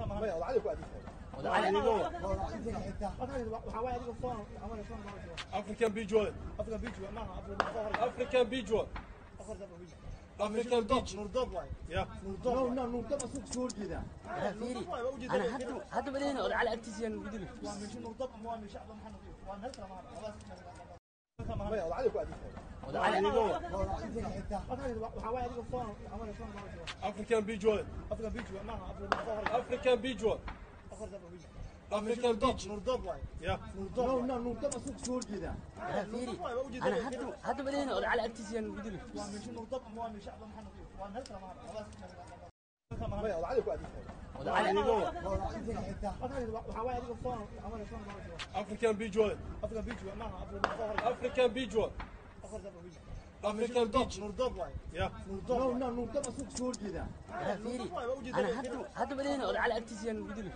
ما وضع عليك وادي وضع عليك African beach wallet. African beach wallet. African beach. Yeah. انا هذا بدين على ارتيزيان بدل ما وضع عليك وادي وضع عليك African beach wallet. African beach wallet. African beach. Yeah. انا هذا بدين على ارتيزيان بدل ما وضع عليك وادي وضع عليك African beach wallet. African beach wallet. African beach. Yeah. انا هذا بدين على ارتيزيان بدل